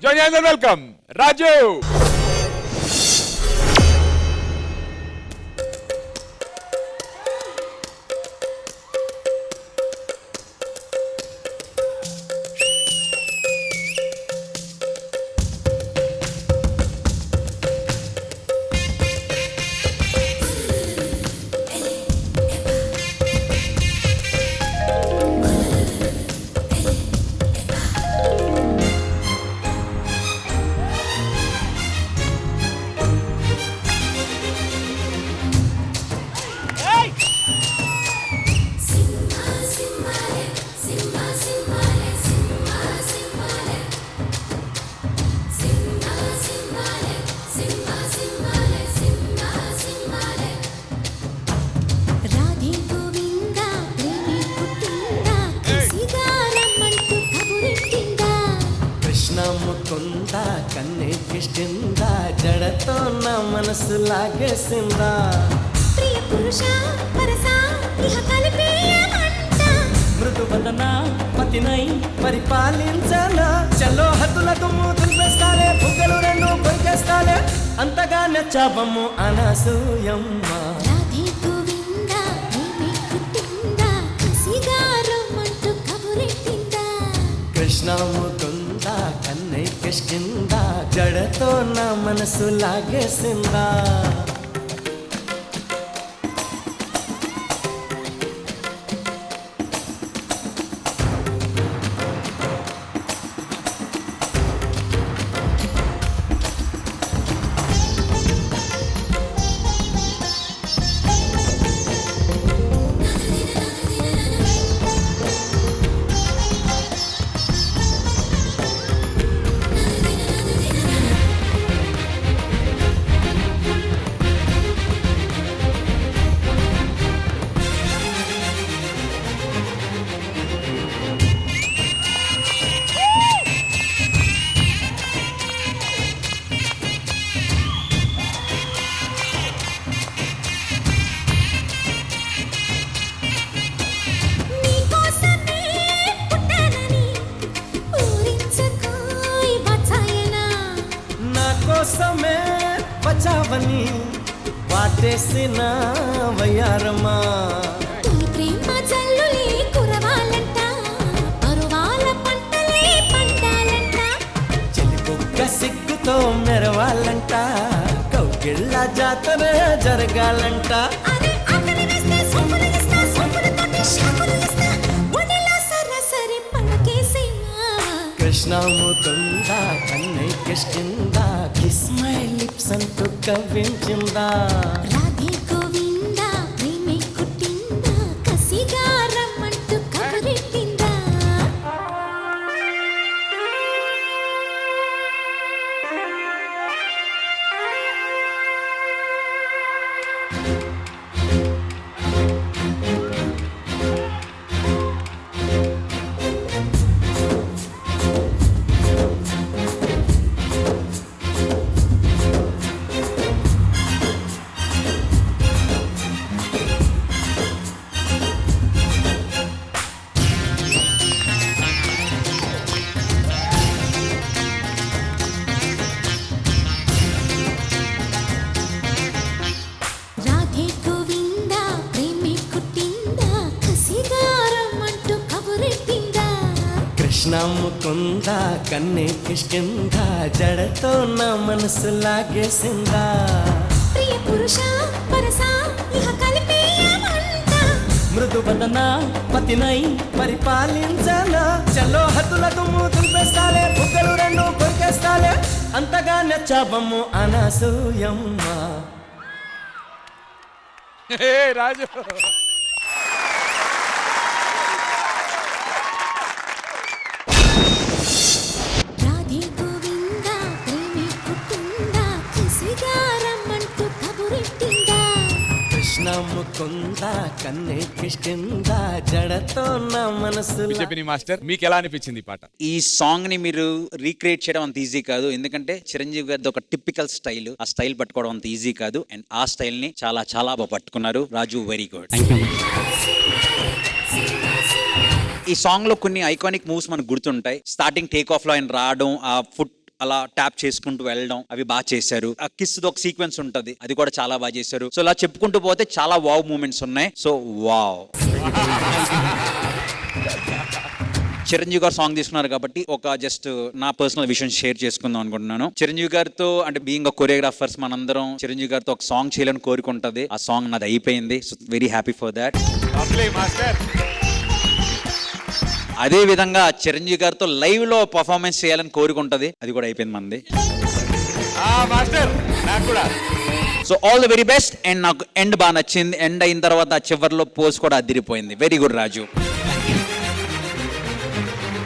Join and welcome Raju. Mukunda కన్నెక్కిష్టిందా జడతో నా మనసు లాగేసిందా ప్రియ పురుష పరసా ఇహ కలిపేయమంట మృదువదన పతినై పరిపాలించనా చలో హద్దుల దుమ్ము దులిపేస్తాలే బుగ్గలు రెండు కొరికేస్తాలే అంతగా నచ్చాబమ్ము అనసూయమ్మ రాధే గోవిందా ప్రేమే పుట్టిందా కసిగా రమ్మంటూ కబురెట్టిందా కృష్ణ ముకుందా కన్నెక్కిష్టిందా జడతో నా మనసు లాగేసిందా నీకోసమే పుట్టానని ఊరించుకోయ్ వచ్చాయనా నా కోసమే వచ్చావని వాటేసిన వయ్యారమా తొలి ప్రేమ జల్లులే కురవాలంట పరువాల పంటలే పండాలంట చెలిపొక్క సిగ్గుతో మెరవాలంట కౌగిళ్ళ జాతర జరగాలంట అదే ఆకలి వేస్తే సోపులు ఇస్తా సోపులు తోటి షాపులు ఇస్తా ఒడిలో సరసరి పడకేసేనా కృష్ణ ముకుందా కన్నెక్కిష్టిందా కిస్ మై లిప్స్ అంటూ కవ్వించిందా రాధే గోవిందా ప్రేమే కుట్టిందా కసిగా రమ్మంటూ కబురెట్టిందా రాధే గోవిందా ప్రేమే కుట్టిందా కసిగా రమ్మంటూ కబురెట్టిందా కృష్ణ ముకుందా కన్నెక్కిష్టిందా జడతో నా మనసు లాగేసిందా ప్రియ పురుష పరసా ఇహ కలిపేయమంట మృదువదన పతినై పరిపాలించనా చలో హద్దుల దుమ్ము దులిపేస్తాలే బుగ్గలు రెండు కొరికేస్తాలే అంతగా నచ్చాబమ్ము అనసూయమ్మ Hey Raju. రాధే గోవిందా ప్రేమే పుట్టిందా కసిగా రమ్మంటూ కబురెట్టిందా కృష్ణ ముకుందా కన్నెక్కిష్టిందా జడతో నా మనసు చెప్పిన మాస్టర్ మీకు ఎలా అనిపించింది ఈ పాట? ఈ సాంగ్ ని మీరు రీక్రియేట్ చేయడం అంత ఈజీ కాదు, ఎందుకంటే చిరంజీవి గారిది ఒక టిపికల్ స్టైల్. ఆ స్టైల్ పట్టుకోవడం అంత ఈజీ కాదు, అండ్ ఆ స్టైల్ ని చాలా చాలా బాగా పట్టుకున్నారు. రాజు వెరీ గుడ్. ఈ సాంగ్ లో కొన్ని ఐకానిక్ మూవ్స్ మనకు గుర్తుంటాయి. స్టార్టింగ్ టేక్ ఆఫ్ లో ఆయన రావడం, ఆ ఫుట్ అలా ట్యాప్ చేసుకుంటూ వెళ్ళడం అవి బాగా చేశారు. ఆ కిస్ ఒక సీక్వెన్స్ ఉంటది, అది కూడా చాలా బాగా చేశారు. సో ఇలా చెప్పుకుంటూ పోతే చాలా వావ్ మూమెంట్స్ ఉన్నాయి. So wow. Chiranjeevi garu song తీసుకున్నారు కాబట్టి ఒక జస్ట్ నా పర్సనల్ విషయం షేర్ చేసుకుందాం అనుకుంటున్నాను. చిరంజీవి గారితో అంటే బీయింగ్ కొరియోగ్రాఫర్స్ మనందరం చిరంజీవి గారితో ఒక సాంగ్ చేయాలని కోరుకుంటది. ఆ సాంగ్ నాది అయిపోయింది. So very happy for that. అదే విధంగా చిరంజీవి గారితో లైవ్ లో పర్ఫార్మెన్స్ చేయాలని కోరుకుంటది. అది కూడా అయిపోయింది మంది. So all the very best. And నాకు ఎండ్ బాగా నచ్చింది. ఎండ్ అయిన తర్వాత చివరిలో పోస్ట్ కూడా అదిరిపోయింది. Very good Raju.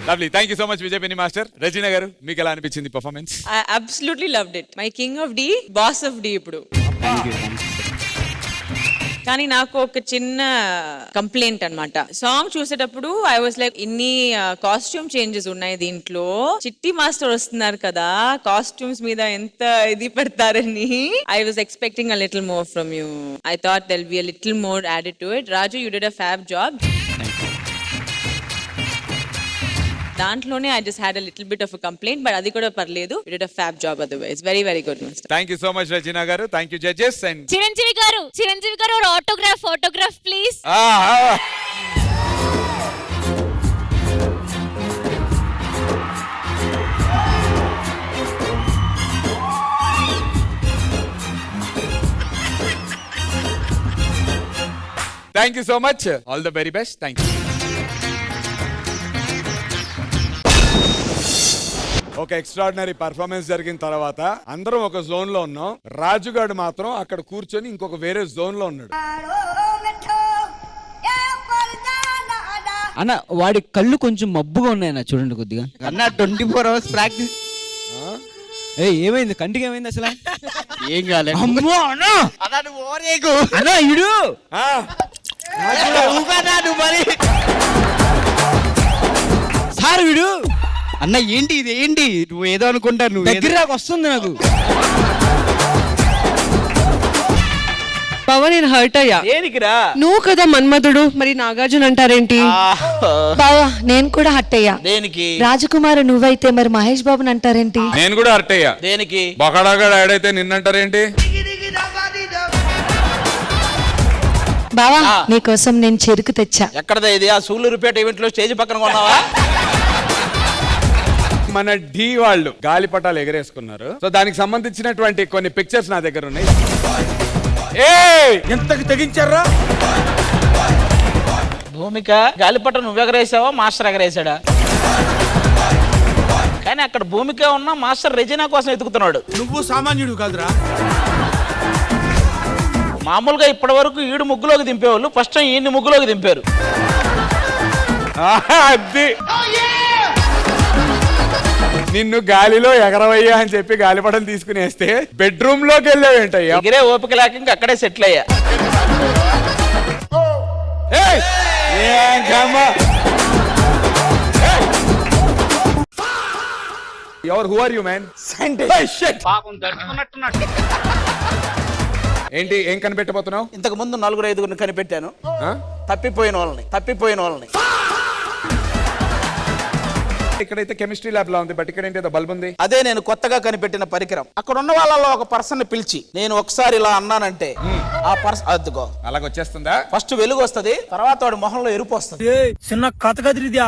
Lovely. Thank you so much Vijay Penni master. Regina garu మీకు ఎలా అనిపించింది performance? I absolutely loved it. My king of D, boss of D ఇప్పుడు. కానీ నాకు ఒక చిన్న కంప్లైంట్ అన్నమాట. సాంగ్ చూసేటప్పుడు ఐ వాజ్ లైక్ ఇన్ని కాస్ట్యూమ్ చేంజెస్ ఉన్నాయి దీంట్లో, చిట్టి మాస్టర్ వస్తున్నారు కదా, కాస్ట్యూమ్స్ మీద ఎంత ఇది పెడతారని I was expecting a little more from you. I thought there will be a little more added to it. Raju, you did a fab job. దాంట్లోనే I just had a little bit of a complaint, but అది కూడా పర్లేదు. You did a fab job otherwise. Very very good master. Thank you so much Regina garu. Thank you judges. And Chiranjeevi garu ఒక autograph please. Thank you so much. All the very best. Thank you. ఒక extraordinary performance జరిగిన తర్వాత అందరం ఒక zone లో ఉన్నాం. రాజుగాడు మాత్రం అక్కడ కూర్చొని ఇంకొక వేరే జోన్ లో ఉన్నాడు. అన్న వాడి కళ్ళు కొంచెం మబ్బుగా ఉన్నాయి చూడండి కొద్దిగా. అన్న 24 hours ప్రాక్టీస్. ఏమైంది కంటికి? ఏమైంది అసలు? ఏం కాలేదు. అమ్మో అన్న, అన్న ఇడు సార్ వీడు. అన్న ఏంటి ఇది? ఏంటి నువ్వు ఏదో అనుకుంటా, నువ్వు దగ్గర వస్తుంది నాకు. పవన్ నేను హర్ట్ అయ్యా. దేనికిరా? నువ్వు కదా మన్మధుడు, మరి నాగార్జున అంటారేంటి? బావా నేను కూడా హట్ అయ్యా. దేనికి? రాజకుమార్ నువ్వైతే మరి మహేష్ బాబుని అంటారేంటి? నేను కూడా హర్ట్ అయ్యా. దేనికి? బొకడాగా ఆడైతే నిన్నంటారేంటి? బావా నీకోసం నేను చెరుకు తెచ్చా. ఎక్కడదా ఇది? ఆ సూళ్ళూరుపేట ఈవెంట్ లో స్టేజ్ పక్కన కొన్నావా? మన ఢీ వాళ్ళు గాలిపటాలు ఎగరేసుకున్నారు. సో దానికి సంబంధించినటువంటి కొన్ని పిక్చర్స్ నా దగ్గర ఉన్నాయి. ఎంతకి తెగించారా? భూమిక గాలిపట నువ్వు ఎగరేసావా, మాస్టర్ ఎగరేసాడా? కానీ అక్కడ భూమిక ఉన్న మాస్టర్ రెజినా కోసం ఎతుకుతున్నాడు. నువ్వు సామాన్యుడు కాదురా. మామూలుగా ఇప్పటి వరకు ఈడు ముగ్గులోకి దింపేవాళ్ళు, ఫస్ట్ టైం ఈయన్ని ముగ్గులోకి దింపారు. అది నిన్ను గాలిలో ఎగరవయ్యా అని చెప్పి గాలిపటం తీసుకుని వేస్తే బెడ్రూమ్ లోకి వెళ్ళావేంటయ్యా? ఎగిరే ఓపిక లేక ఇంకా అక్కడే సెటిల్ అయ్యా. Who are you man? ఏంటి ఏం కనిపెట్టబోతున్నావు? ఇంతకు ముందు 4-5 కనిపెట్టాను. తప్పిపోయిన వాళ్ళని. ఇక్కడైతే కెమిస్ట్రీ ల్యాబ్ లా ఉంది, బట్ ఇక్కడ ఏంటి బల్బ్ ఉంది. అదే నేను కొత్తగా కనిపెట్టిన పరికరం. అక్కడ ఉన్న వాళ్ళలో ఒక పర్సన్ పిలిచి నేను ఒకసారి ఇలా అన్నానంటే ఆ పర్సన్ అద్దుకో అలాగొచ్చేస్తుందా? ఫస్ట్ వెలుగు వస్తది, తర్వాత వాడి మొహంలో ఎరుపు వస్తుంది. చిన్న కథ కదిరిద్యా.